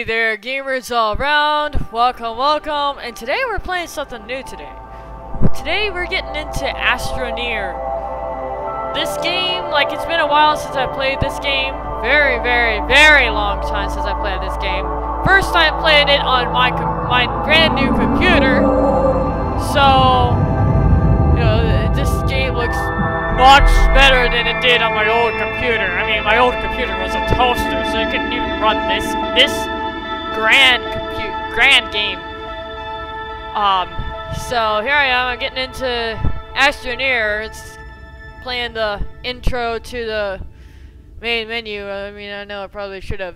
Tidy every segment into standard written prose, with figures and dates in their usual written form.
Hey there, gamers all around. Welcome, welcome. And today we're playing something new today. Today we're getting into Astroneer. This game, like, it's been a while since I played this game. Very, very, very long time since I played this game. First time playing it on my brand new computer. So, you know, this game looks much better than it did on my old computer. I mean, my old computer was a toaster, so it couldn't even run this grand game. So here I am. I'm getting into Astroneer. It's playing the intro to the main menu. I mean, I know I probably should have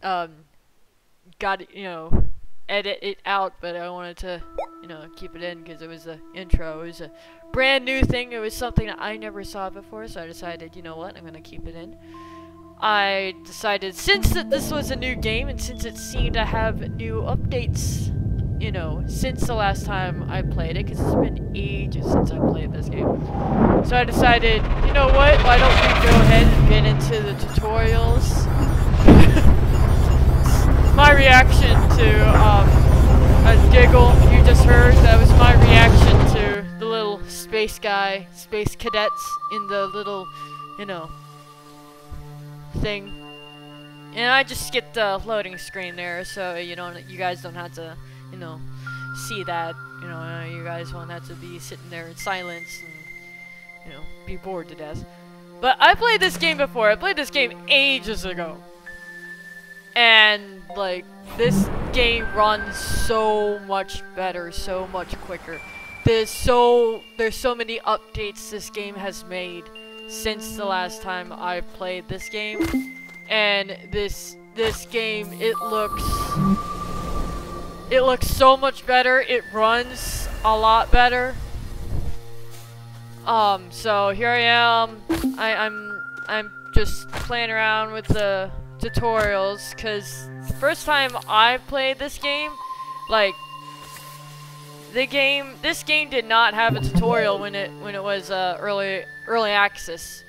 got it, edit it out, but I wanted to, keep it in because it was the intro. It was a brand new thing. It was something that I never saw before, so I decided, you know what, I'm gonna keep it in. I decided, since this was a new game and since it seemed to have new updates, since the last time I played it, because it's been ages since I played this game. So I decided, you know what, why don't we go ahead and get into the tutorials. My reaction to a giggle you just heard, that was my reaction to the little space cadets in the little, thing. And I just skipped the loading screen there, so you guys don't have to, see that. You guys won't have to be sitting there in silence and, be bored to death. But I played this game before. I played this game ages ago. And, like, this game runs so much better, so much quicker. There's so many updates this game has made since the last time I played this game. And this game, it looks so much better. It runs a lot better. So here I am. I'm just playing around with the tutorials, because the first time I played this game, like, this game did not have a tutorial when it was early access.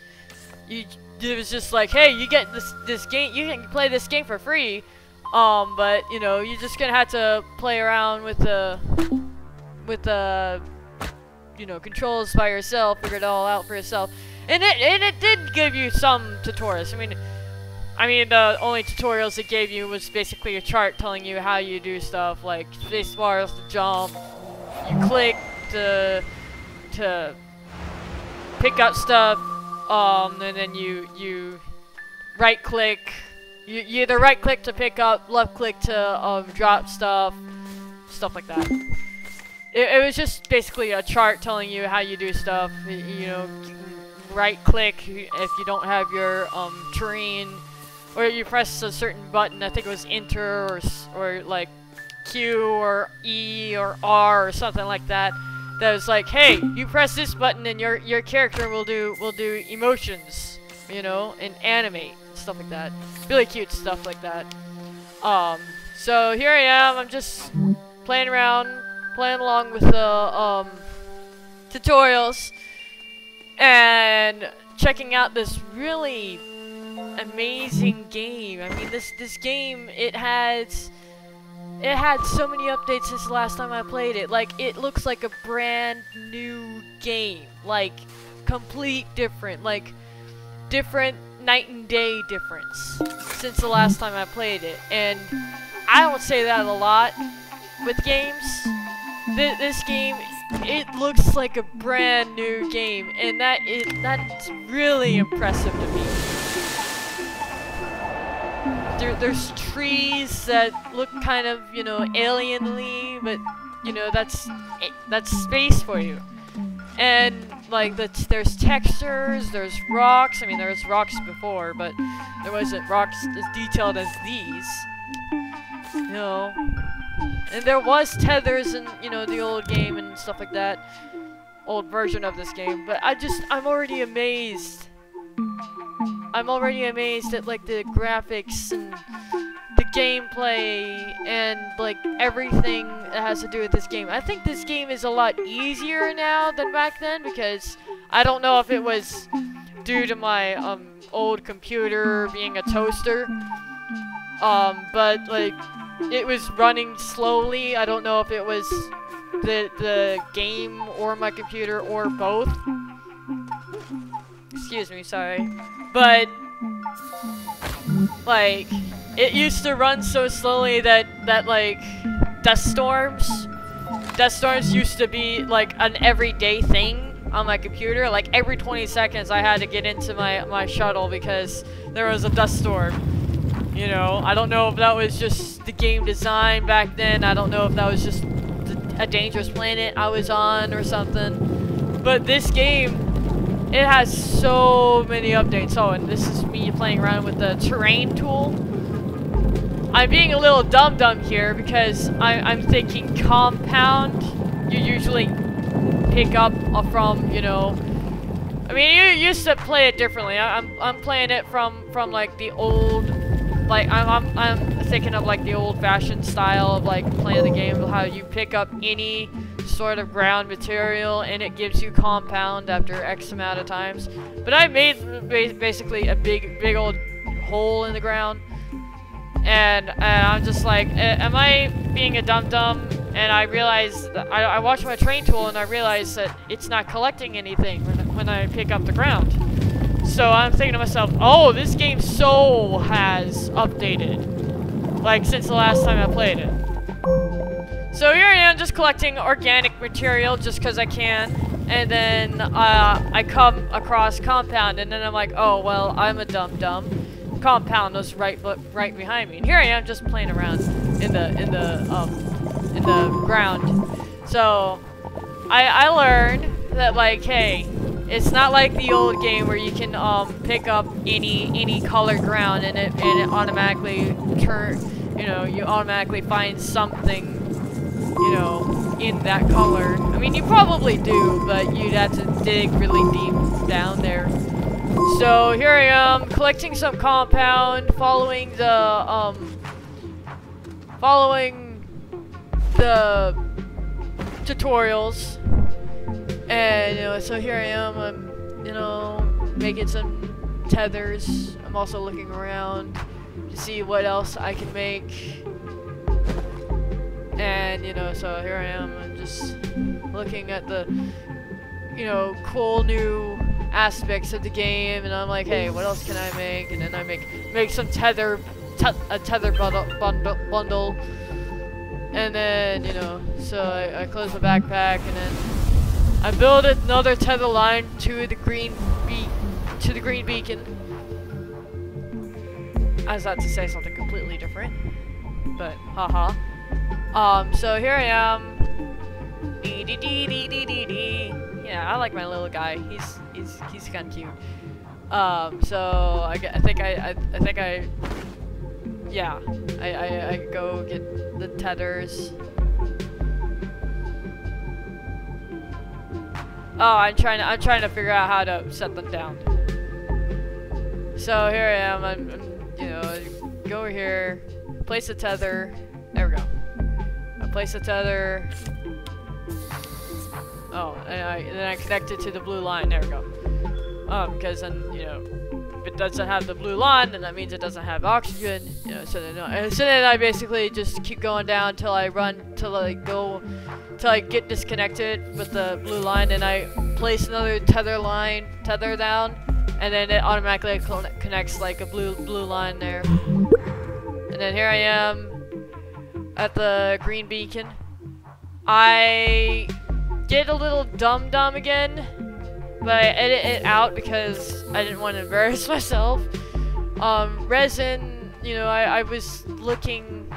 It was just like, hey, you get this game, you can play this game for free, but you're just gonna have to play around with the controls by yourself, figure it all out for yourself, and it did give you some tutorials. I mean, the only tutorials it gave you was basically a chart telling you how you do stuff, like spacebar to jump, you click to pick up stuff, and then you right click. You either right click to pick up, left click to drop stuff like that. It was just basically a chart telling you how you do stuff. Right click if you don't have your terrain. Or you press a certain button, I think it was enter or like Q or E or R or something like that. That was like, hey, you press this button and your character will do emotions, and animate and stuff like that. Really cute stuff like that. So here I am. I'm just playing along with the tutorials and checking out this really amazing game. I mean, this game, it had so many updates since the last time I played it. Like, it looks like a brand new game, like complete different, like different night and day difference since the last time I played it. And I don't say that a lot with games. This game, it looks like a brand new game, and that's really impressive to me. There's trees that look kind of, alienly, but, that's space for you. And, like, there's textures, there's rocks. I mean, there was rocks before, but there wasn't rocks as detailed as these. And there was tethers in, the old game and stuff like that. Old version of this game. But I'm already amazed. I'm already amazed at, like, the graphics and the gameplay and, like, everything that has to do with this game. I think this game is a lot easier now than back then, because I don't know if it was due to my old computer being a toaster. But like it was running slowly. I don't know if it was the game or my computer or both. Excuse me, sorry. But like it used to run so slowly that like dust storms used to be like an everyday thing on my computer. Like every 20 seconds I had to get into my shuttle because there was a dust storm. You know, I don't know if that was just the game design back then. I don't know if that was just a dangerous planet I was on or something. But this game, it has so many updates. Oh, and this is me playing around with the terrain tool. I'm being a little dumb here because I'm thinking compound. You usually pick up from, you know, I mean, you used to play it differently. I'm playing it from like the old, like I'm thinking of like the old-fashioned style of like playing the game, how you pick up any sort of ground material and it gives you compound after X amount of times. But I made basically a big old hole in the ground, and I'm just like, am I being a dum-dum? And I realized that I watched my train tool and I realized that it's not collecting anything when I pick up the ground. So I'm thinking to myself, oh, this game has updated, like since the last time I played it. So here I am just collecting organic material just because I can, and then I come across compound, and then I'm like, oh well, I'm a dum-dum. Compound was right behind me, and here I am just playing around in the ground. So I learned that, like, hey, it's not like the old game where you can pick up any colored ground and it automatically you automatically find something, you know, in that color. I mean, you probably do, but you'd have to dig really deep down there. So here I am collecting some compound, following the tutorials. And, you know, so here I am, I'm, you know, making some tethers. I'm also looking around to see what else I can make. And, you know, so here I am, I'm just looking at the, you know, cool new aspects of the game, and I'm like, hey, what else can I make? And then I make some tether bundle. And then, you know, so I close the backpack, and then I build another tether line to the green beacon. I was about to say something completely different, but haha. So here I am. Yeah, I like my little guy. He's kind of cute. So I go get the tethers. Oh, I'm trying to figure out how to set them down. So here I am. I'm you know, go over here, place a tether. There we go. I place a tether. Oh, and then I connect it to the blue line. There we go. Because then, you know, if it doesn't have the blue line, then that means it doesn't have oxygen. You know, so then I basically just keep going down till I get disconnected with the blue line, and I place another tether down, and then it automatically connects like a blue line there. And then here I am at the green beacon. I get a little dumb again, but I edit it out because I didn't want to embarrass myself. Resin, you know, I was looking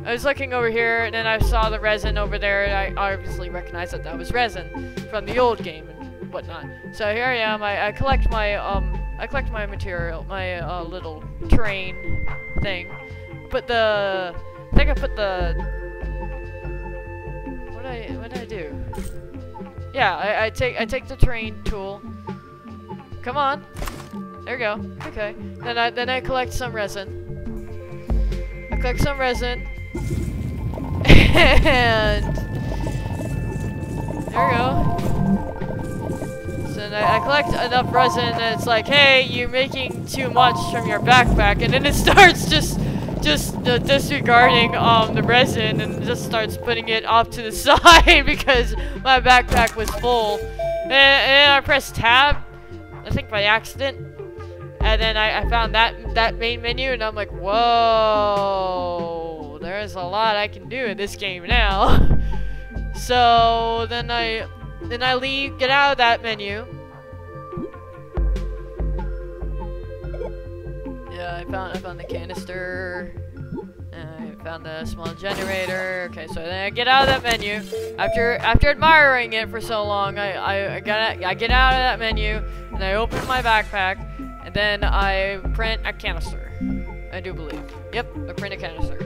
over here, and then I saw the resin over there, and I obviously recognized that was resin from the old game and whatnot. So here I am. I collect my material, my little terrain thing. What did I do? Yeah, I take the terrain tool. Come on. There we go. Okay. Then I collect some resin. And there we go. So then I collect enough resin, and it's like, hey, you're making too much from your backpack, and then it starts just disregarding the resin and just starts putting it off to the side because my backpack was full. And I pressed tab, I think by accident, and then I found that main menu, and I'm like, whoa, there's a lot I can do in this game now. So then I get out of that menu. Yeah, I found the canister. I found the small generator. Okay, so then I get out of that menu. After admiring it for so long, I get out of that menu and I open my backpack and then I print a canister. I do believe. Yep, I print a canister.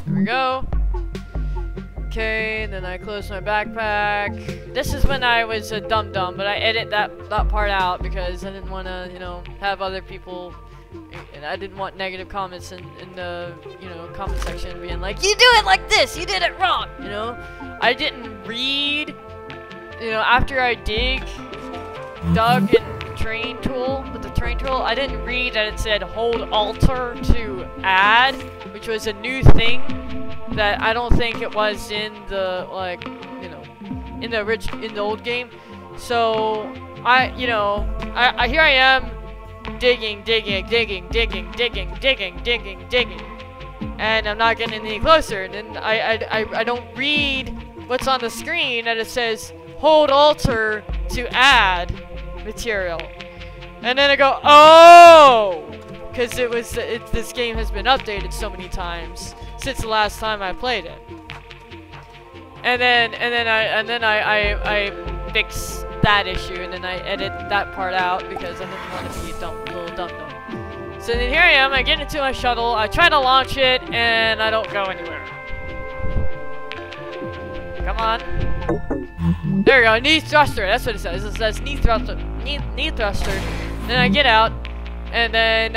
Here we go. Okay, and then I close my backpack. This is when I was a dum-dum, but I edit that part out because I didn't want to, you know, have other people, and I didn't want negative comments in the, you know, comment section being like, you do it like this, you did it wrong, you know? I didn't read, you know, after I dug in terrain tool, with the terrain tool, I didn't read that it said hold Alter to add, which was a new thing that I don't think it was in the, like, you know, in the old game. So here I am digging, and I'm not getting any closer. And then I don't read what's on the screen, and it says hold Alter to add material, and then I go, oh, because this game has been updated so many times since the last time I played it, and then I fix that issue, and then I edit that part out because I didn't want to be a little dum-dum. So then here I am, I get into my shuttle, I try to launch it, and I don't go anywhere. Come on. There we go, knee thruster, that's what it says. It says knee thruster. Knee thruster. Then I get out, and then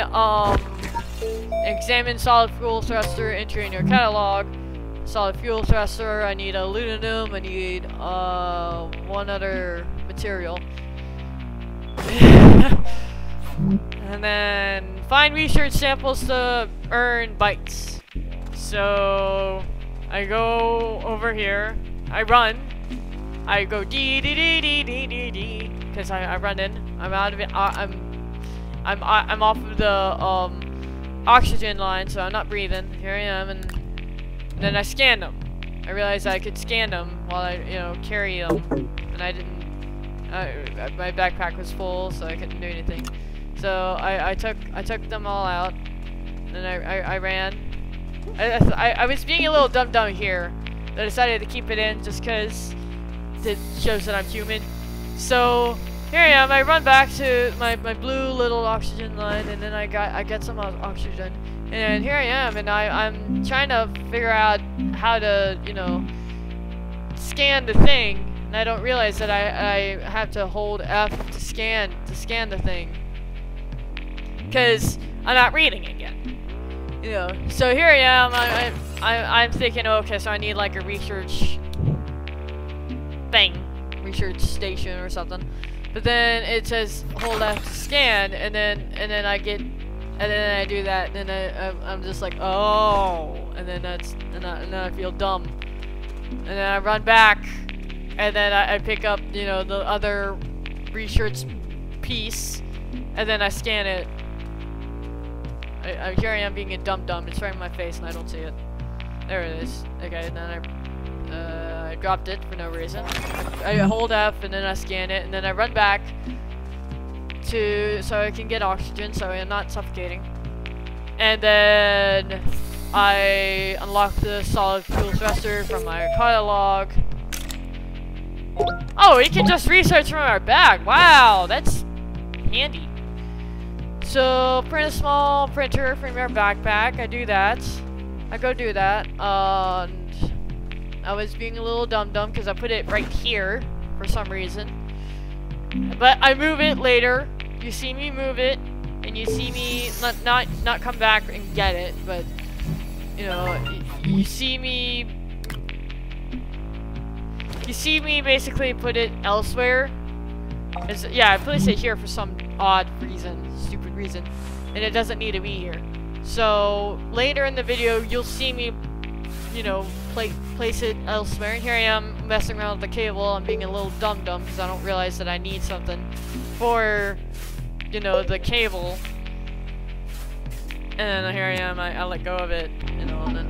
examine solid fuel thruster, enter in your catalog. Solid fuel thruster, I need aluminum, I need one other material. And then find research samples to earn bytes. So I go over here, I run, I go D because I run in. I'm out of it. I'm off of the oxygen line, so I'm not breathing. Here I am, and then I scanned them. I realized I could scan them while I, you know, carry them, and I didn't. My backpack was full, so I couldn't do anything. So I took them all out, and I ran. I was being a little dumb here. I decided to keep it in just because it shows that I'm human. So here I am. I run back to my blue little oxygen line, and then I get some oxygen. And here I am, and I'm trying to figure out how to, you know, scan the thing, and I don't realize that I have to hold F to scan the thing, because I'm not reading it yet. You know, so here I am. I'm thinking, okay, so I need like a research thing, research station or something. But then it says hold F to scan, and then I do that, and then I'm just like, oh, and then I feel dumb, and then I run back, and then I pick up, you know, the other research piece, and then I scan it. Here I am being a dum-dum. It's right in my face, and I don't see it. There it is. Okay, and then I dropped it for no reason. I hold F, and then I scan it, and then I run back so I can get oxygen, so I'm not suffocating. And then I unlock the solid fuel thruster from my catalog. Oh, we can just research from our bag. Wow, that's handy. So print a small printer from your backpack. I do that. I go do that. And I was being a little dumb because I put it right here for some reason. But I move it later. You see me move it, and you see me not come back and get it, but you know, you see me basically put it elsewhere. Yeah, I put it here for some odd reason, stupid reason, and it doesn't need to be here. So later in the video, you'll see me, you know, place it elsewhere. And here I am messing around with the cable. I'm being a little dumb because I don't realize that I need something for, you know, the cable. And then here I am. I let go of it, you know, and then,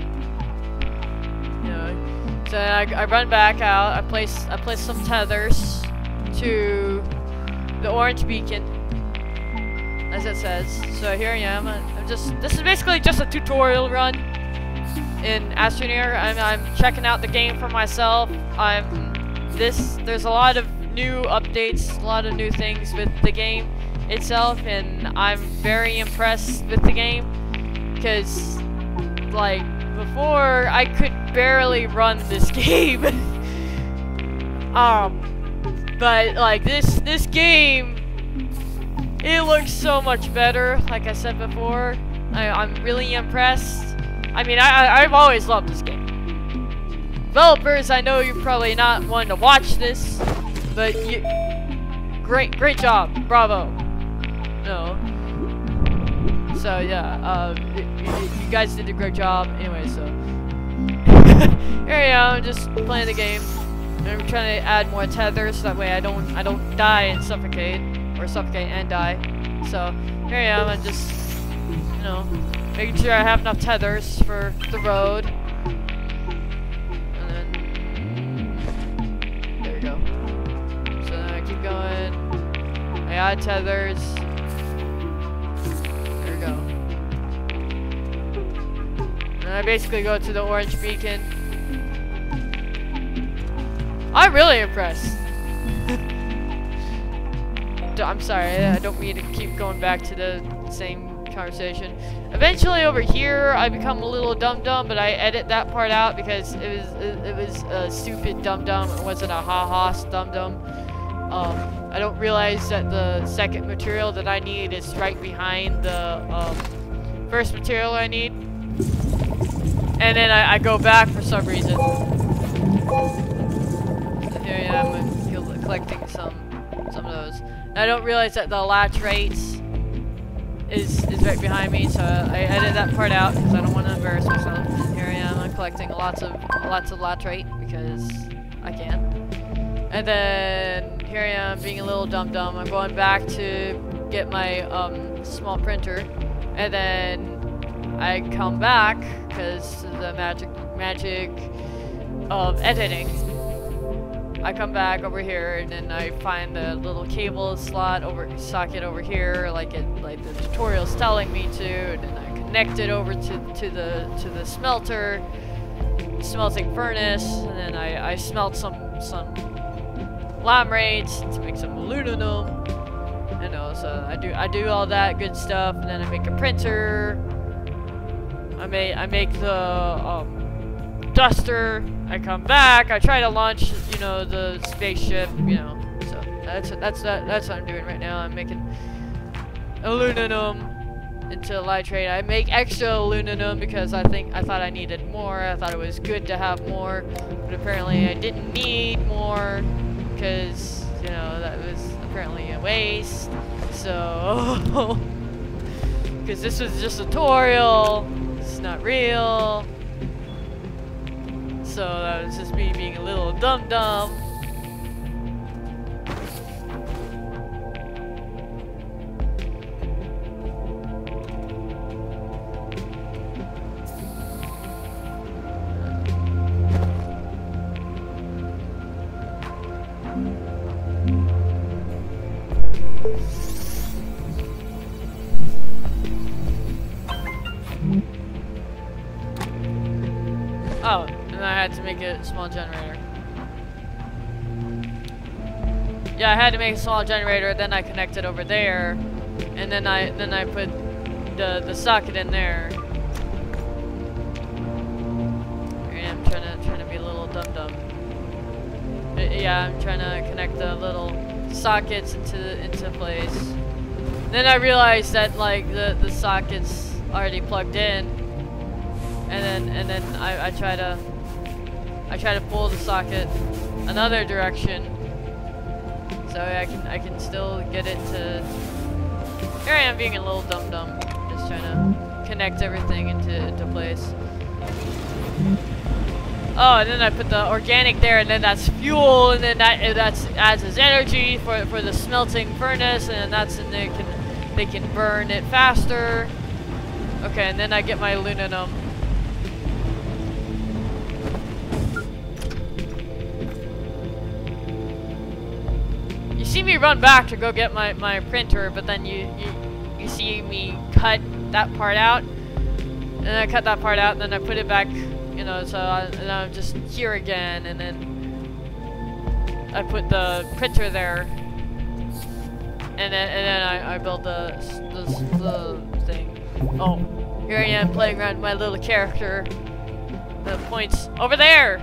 you know, so I run back out. I place some tethers to the orange beacon, as it says. So here I am. This is basically just a tutorial run in Astroneer. I'm checking out the game for myself. There's a lot of new updates, a lot of new things with the game itself, and I'm very impressed with the game because, like, before I could barely run this game. But like this game, it looks so much better. Like I said before, I'm really impressed. I mean, I've always loved this game. Developers, I know you're probably not one to watch this, but great job, bravo. No. So yeah, you guys did a great job. Anyway, so here I am, just playing the game. I'm trying to add more tethers so that way I don't die and suffocate, or suffocate and die. So here I am. I'm just, you know, making sure I have enough tethers for the road. And then there we go. So then I keep going. I add tethers. There we go. And I basically go to the orange beacon. I'm really impressed. I'm sorry, I don't mean to keep going back to the same conversation. Eventually over here, I become a little dumb, but I edit that part out because it was a stupid dumb. It wasn't a ha-ha dumb. I don't realize that the second material that I need is right behind the first material I need. And then I go back for some reason. Here I am collecting some of those. And I don't realize that the latch rates is right behind me, so I edit that part out because I don't want to embarrass myself. And here I am, I'm collecting lots of latch rate because I can. And then here I am being a little dumb. I'm going back to get my small printer, and then I come back because the magic of editing. I come back over here, and then I find the little cable socket over here, like the tutorial's telling me to, and then I connect it over to the smelting furnace, and then I smelt some lamrates to make some aluminum, you know. So I do all that good stuff, and then I make a printer. I make the duster. I come back. I try to launch, you know, the spaceship, you know. So that's what I'm doing right now. I'm making aluminum into nitrate. I make extra aluminum because I thought I needed more. I thought it was good to have more, but apparently I didn't need more because, you know, that was apparently a waste. So because this was just a tutorial. It's not real. So that was just me being a little dumb. Oh, and I had to make a small generator. Yeah, I had to make a small generator, then I connected over there, and then I put the socket in there. And I'm trying to be a little dumb. Yeah, I'm trying to connect the little sockets into place. Then I realized that like the socket's already plugged in. And then I try to pull the socket another direction, so I can still get it to here I am being a little dum-dum. Just trying to connect everything into place. Oh, and then I put the organic there, and then that's fuel, and then that adds as energy for the smelting furnace, and that's and they can burn it faster. Okay, and then I get my aluminum. You see me run back to go get my printer, but then you see me cut that part out, and I cut that part out, and then I put it back. You know, so and I'm just here again, and then I put the printer there, and then I build the thing. Oh, here I am playing around with my little character. The points over there.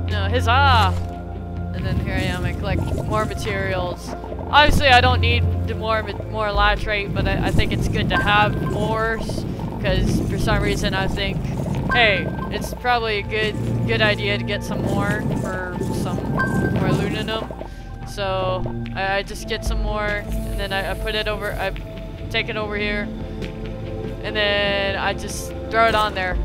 No, huzzah! And then here I am. I collect more materials. Obviously, I don't need the more latrate, but I think it's good to have more, because for some reason I think, hey, it's probably a good idea to get some more for some more aluminum. So I just get some more, and then I put it over. I take it over here, and then I just throw it on there,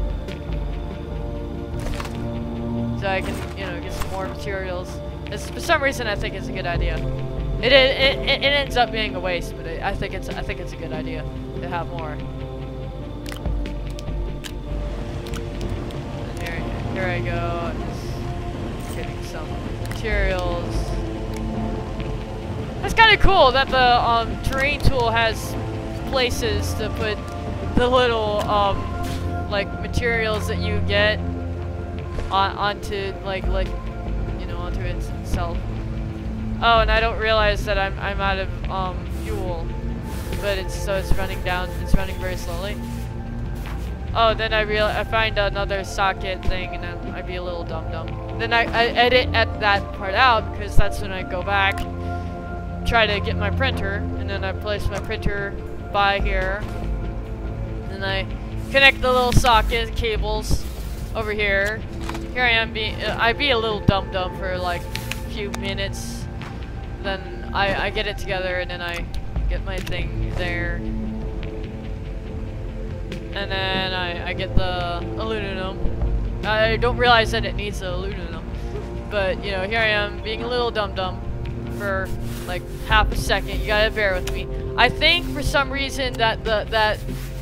so I can get some more materials. For some reason, I think it's a good idea. It ends up being a waste, but I think it's a good idea to have more. Here I go, just getting some materials. That's kind of cool that the terrain tool has places to put the little like materials that you get onto onto itself. Oh, and I don't realize that I'm out of fuel, but it's running down. It's running very slowly. Oh, then I find another socket thing, and then I'd be a little dum-dum. Then I edit that part out, because that's when I go back, try to get my printer, and then I place my printer by here. And I connect the little socket cables over here. Here I am I'd be a little dum-dum for like a few minutes. Then I get it together, and then I get my thing there. And then I get the aluminum. I don't realize that it needs the aluminum. But, here I am being a little dum-dum for like half a second. You gotta bear with me. I think for some reason that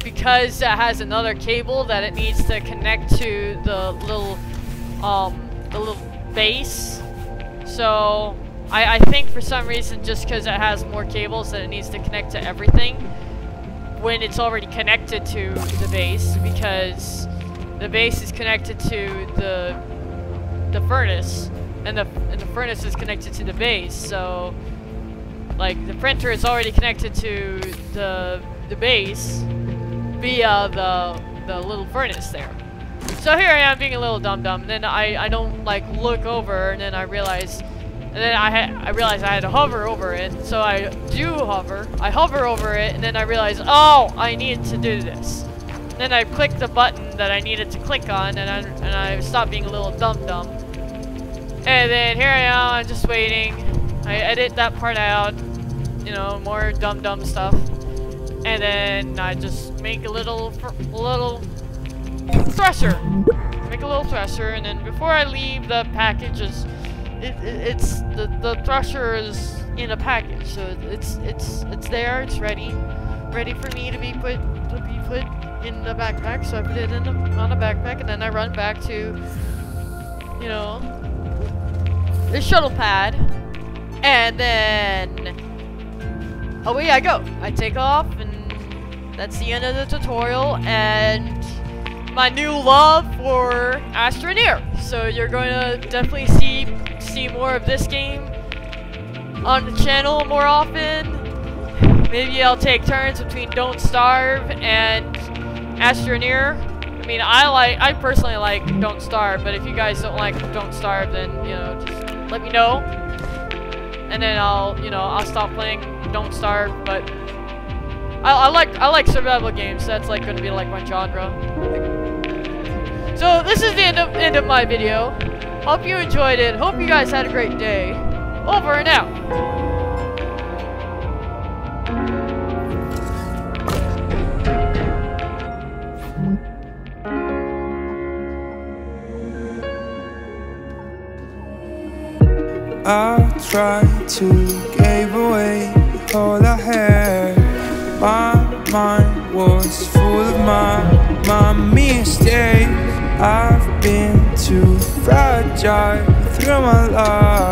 because that has another cable that it needs to connect to the little base. So I think for some reason, just because it has more cables, that it needs to connect to everything when it's already connected to the base, because the base is connected to the furnace, and the furnace is connected to the base. So like the printer is already connected to the base via the little furnace there. So here I am being a little dum-dum, and then I don't like look over, and then I realize. And then I realized I had to hover over it, so I do hover. I hover over it, and then I realize, oh, I need to do this. And then I click the button that I needed to click on, and I stopped being a little dum-dum. And then here I am, I'm just waiting. I edit that part out, more dum-dum stuff. And then I just make a little thresher. Make a little thresher, and then before I leave, the package is. It's the thresher is in a package, so it's there. It's ready for me to be put in the backpack. So I put it on the backpack, and then I run back to the shuttle pad, and then away I go. I take off, and that's the end of the tutorial and my new love for Astroneer. So you're going to definitely see more of this game on the channel more often. Maybe I'll take turns between Don't Starve and Astroneer. I mean, I personally like Don't Starve, but if you guys don't like Don't Starve, then just let me know, and then I'll stop playing Don't Starve. But I like survival games. So that's like going to be like my genre. So this is the end of my video. Hope you enjoyed it. Hope you guys had a great day. Over and out. I tried to give away all I had. My mind was full of my mistakes. I've been too fragile through my life.